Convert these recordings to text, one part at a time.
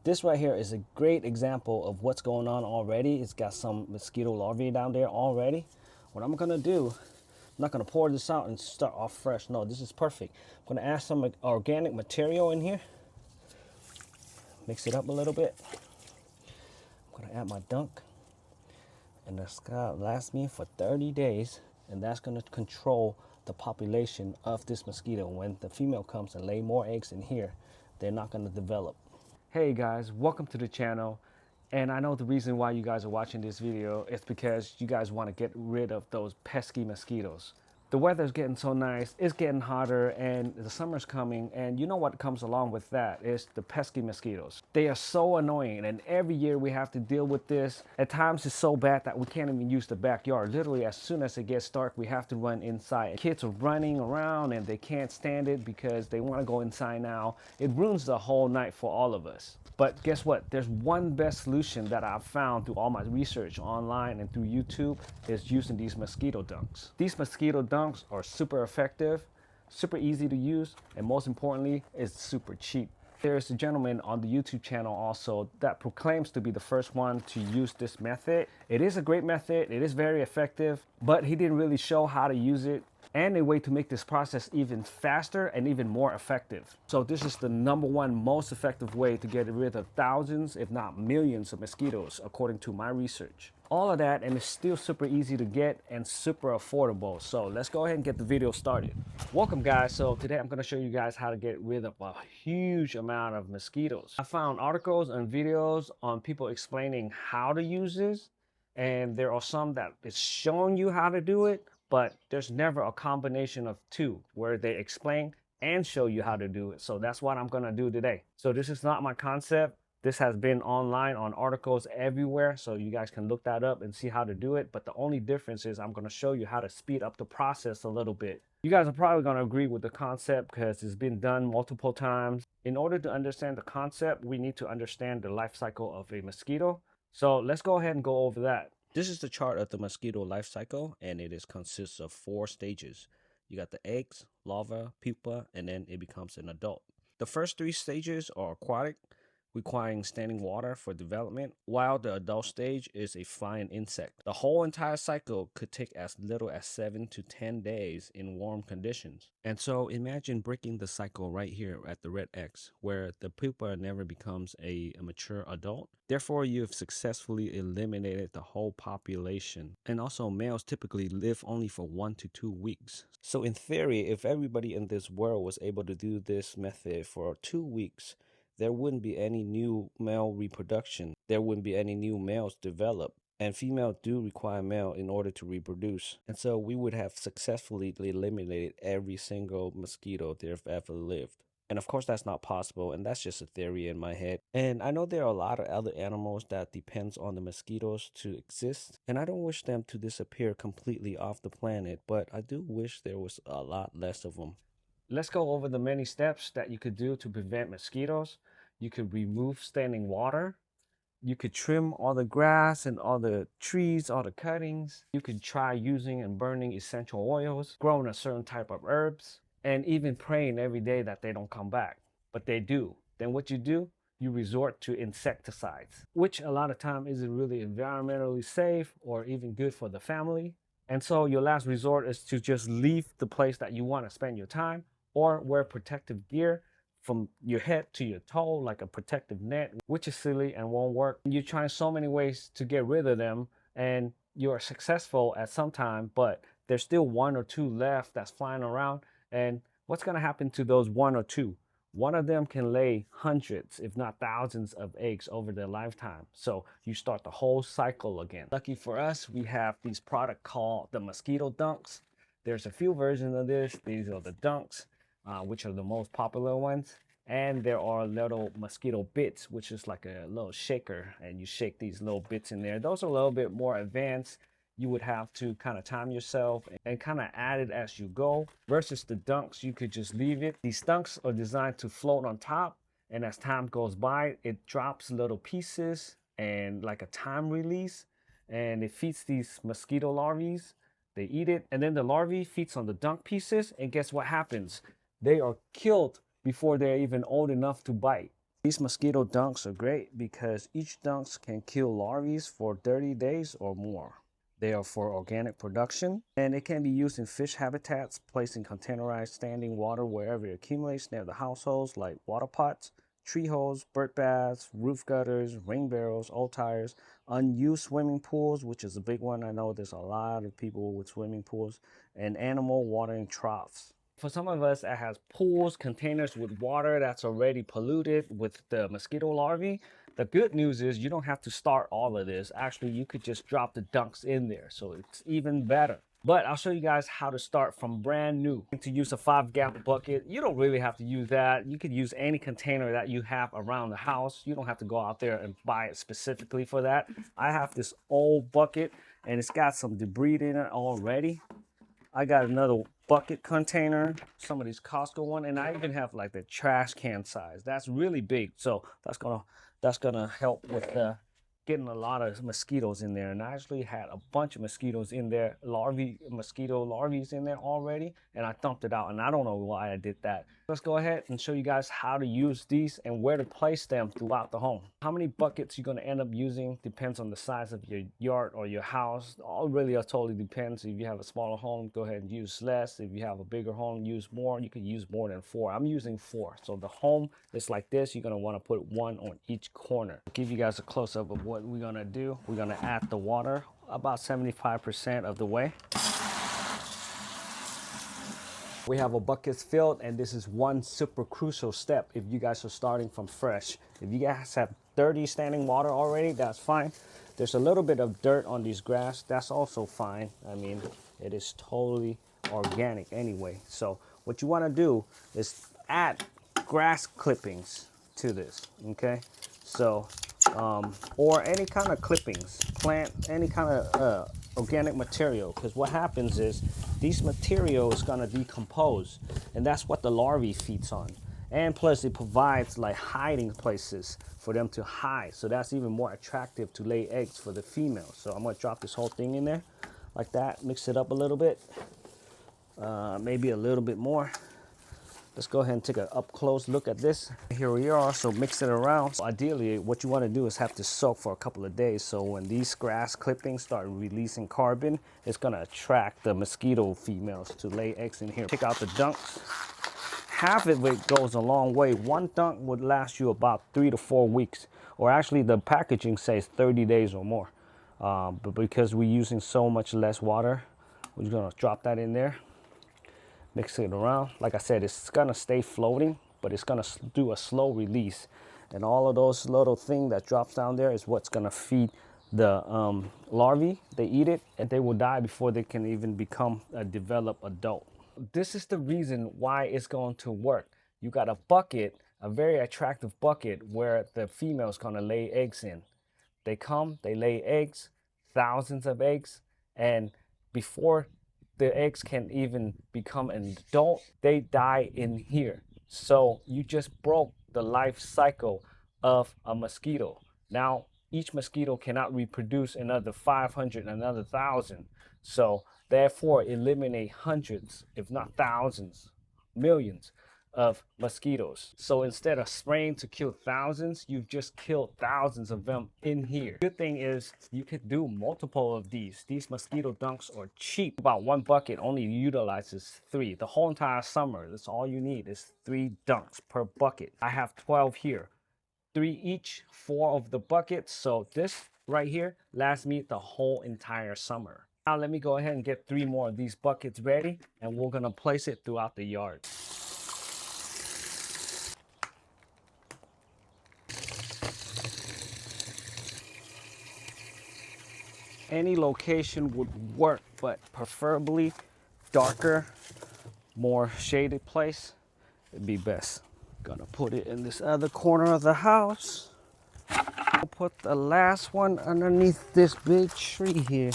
This right here is a great example of what's going on already. It's got some mosquito larvae down there already. What I'm gonna do, I'm not gonna pour this out and start off fresh. No, this is perfect. I'm gonna add some organic material in here. Mix it up a little bit. I'm gonna add my dunk. And that's gonna last me for 30 days. And that's gonna control the population of this mosquito. When the female comes and lay more eggs in here, they're not gonna develop. Hey guys, welcome to the channel. And I know the reason why you guys are watching this video is because you guys want to get rid of those pesky mosquitoes. The weather's getting so nice, it's getting hotter, and the summer's coming, and you know what comes along with that is the pesky mosquitoes. They are so annoying, and every year we have to deal with this. At times it's so bad that we can't even use the backyard. Literally, as soon as it gets dark, we have to run inside. Kids are running around and they can't stand it because they want to go inside now. It ruins the whole night for all of us. But guess what? There's one best solution that I've found through all my research online and through YouTube is using these mosquito dunks. These mosquito dunks are super effective, super easy to use, and most importantly, it's super cheap. There's a gentleman on the YouTube channel also that proclaims to be the first one to use this method. It is a great method, it is very effective, but he didn't really show how to use it and a way to make this process even faster and even more effective. So this is the #1 most effective way to get rid of thousands, if not millions of mosquitoes, according to my research. All of that, and it's still super easy to get and super affordable. So let's go ahead and get the video started. Welcome guys. So today I'm gonna show you guys how to get rid of a huge amount of mosquitoes. I found articles and videos on people explaining how to use this, and there are some that is showing you how to do it, but there's never a combination of two where they explain and show you how to do it. So that's what I'm gonna do today. So this is not my concept. This has been online on articles everywhere, so you guys can look that up and see how to do it. But the only difference is I'm gonna show you how to speed up the process a little bit. You guys are probably gonna agree with the concept because it's been done multiple times. In order to understand the concept, we need to understand the life cycle of a mosquito. So let's go ahead and go over that. This is the chart of the mosquito life cycle, and it consists of 4 stages. You got the eggs, larva, pupa, and then it becomes an adult. The first 3 stages are aquatic, requiring standing water for development, while the adult stage is a flying insect. The whole entire cycle could take as little as 7 to 10 days in warm conditions. And so imagine breaking the cycle right here at the red X, where the pupa never becomes a mature adult. Therefore, you've successfully eliminated the whole population. And also, males typically live only for 1 to 2 weeks. So in theory, if everybody in this world was able to do this method for 2 weeks, there wouldn't be any new male reproduction. There wouldn't be any new males develop. And females do require male in order to reproduce. And so we would have successfully eliminated every single mosquito that have ever lived. And of course, that's not possible. And that's just a theory in my head. And I know there are a lot of other animals that depends on the mosquitoes to exist. And I don't wish them to disappear completely off the planet. But I do wish there was a lot less of them. Let's go over the many steps that you could do to prevent mosquitoes. You could remove standing water. You could trim all the grass and all the trees, all the cuttings. You could try using and burning essential oils, growing a certain type of herbs, and even praying every day that they don't come back. But they do. Then what you do, you resort to insecticides, which a lot of time isn't really environmentally safe or even good for the family. And so your last resort is to just leave the place that you want to spend your time, or wear protective gear from your head to your toe, like a protective net, which is silly and won't work. You're trying so many ways to get rid of them, and you're successful at some time, but there's still 1 or 2 left that's flying around. And what's going to happen to those 1 or 2? One of them can lay hundreds, if not thousands of eggs over their lifetime. So you start the whole cycle again. Lucky for us, we have these products called the Mosquito Dunks. There's a few versions of this. These are the Dunks, which are the most popular ones. And there are little mosquito bits, which is like a little shaker, and you shake these little bits in there. Those are a little bit more advanced. You would have to kind of time yourself and kind of add it as you go. Versus the dunks, you could just leave it. These dunks are designed to float on top, and as time goes by, it drops little pieces and like a time release, and it feeds these mosquito larvae. They eat it, and then the larvae feeds on the dunk pieces, and guess what happens? They are killed before they're even old enough to bite. These mosquito dunks are great because each dunks can kill larvae for 30 days or more. They are for organic production, and it can be used in fish habitats, placed in containerized standing water wherever it accumulates near the households, like water pots, tree holes, bird baths, roof gutters, rain barrels, old tires, unused swimming pools, which is a big one. I know there's a lot of people with swimming pools, and animal watering troughs. For some of us that has pools, containers with water that's already polluted with the mosquito larvae, the good news is you don't have to start all of this. Actually, you could just drop the dunks in there, so it's even better. But I'll show you guys how to start from brand new. To use a 5-gallon bucket, you don't really have to use that. You could use any container that you have around the house. You don't have to go out there and buy it specifically for that. I have this old bucket and it's got some debris in it already. I got another bucket container, some of these Costco one, and I even have like the trash can size. That's really big, so that's gonna help with getting a lot of mosquitoes in there. And I actually had a bunch of mosquitoes in there, mosquito larvae in there already, and I dumped it out, and I don't know why I did that. Let's go ahead and show you guys how to use these and where to place them throughout the home. How many buckets you're gonna end up using depends on the size of your yard or your house. All really totally depends. If you have a smaller home, go ahead and use less. If you have a bigger home, use more. You can use more than 4. I'm using 4. So the home is like this. You're gonna wanna put 1 on each corner. I'll give you guys a close-up of what we're gonna do. We're gonna add the water about 75% of the way. We have a buckets filled, and this is one super crucial step if you guys are starting from fresh. If you guys have dirty standing water already, that's fine. There's a little bit of dirt on these grass, that's also fine. I mean, it is totally organic anyway. So what you want to do is add grass clippings to this, okay? So or any kind of clippings, plant any kind of organic material, because what happens is these material is going to decompose, and that's what the larvae feeds on. And plus it provides like hiding places for them to hide, so that's even more attractive to lay eggs for the females. So I'm going to drop this whole thing in there like that, mix it up a little bit, maybe a little bit more. Let's go ahead and take an up close look at this. Here we are, so mix it around. So ideally, what you want to do is have to soak for a couple of days. So when these grass clippings start releasing carbon, it's gonna attract the mosquito females to lay eggs in here. Take out the dunks. Half of it goes a long way. One dunk would last you about 3 to 4 weeks, or actually the packaging says 30 days or more. But because we're using so much less water, we're just gonna drop that in there. Mix it around. Like I said, it's gonna stay floating, but it's gonna do a slow release. And all of those little thing that drops down there is what's gonna feed the larvae. They eat it and they will die before they can even become a developed adult. This is the reason why it's going to work. You got a bucket, a very attractive bucket where the female is gonna lay eggs in. They come, they lay eggs, thousands of eggs, and before the eggs can even become an adult, they die in here. So you just broke the life cycle of a mosquito. Now each mosquito cannot reproduce another 500, another 1,000. So therefore eliminate hundreds, if not thousands, millions of mosquitoes. So instead of spraying to kill thousands, you've just killed thousands of them in here. Good thing is you could do multiple of these. These mosquito dunks are cheap. About 1 bucket only utilizes 3. The whole entire summer, that's all you need is 3 dunks per bucket. I have 12 here, 3 each, 4 of the buckets. So this right here lasts me the whole entire summer. Now let me go ahead and get 3 more of these buckets ready, and we're gonna place it throughout the yard. Any location would work, but preferably darker, more shaded place would be best. Gonna put it in this other corner of the house. I'll put the last one underneath this big tree here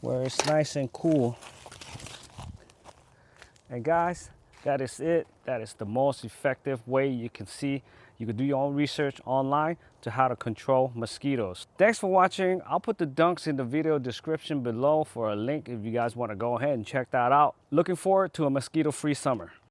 where it's nice and cool. And guys, that is it. That is the most effective way you can see. You can do your own research online to how to control mosquitoes. Thanks for watching. I'll put the dunks in the video description below for a link if you guys want to go ahead and check that out. Looking forward to a mosquito-free summer.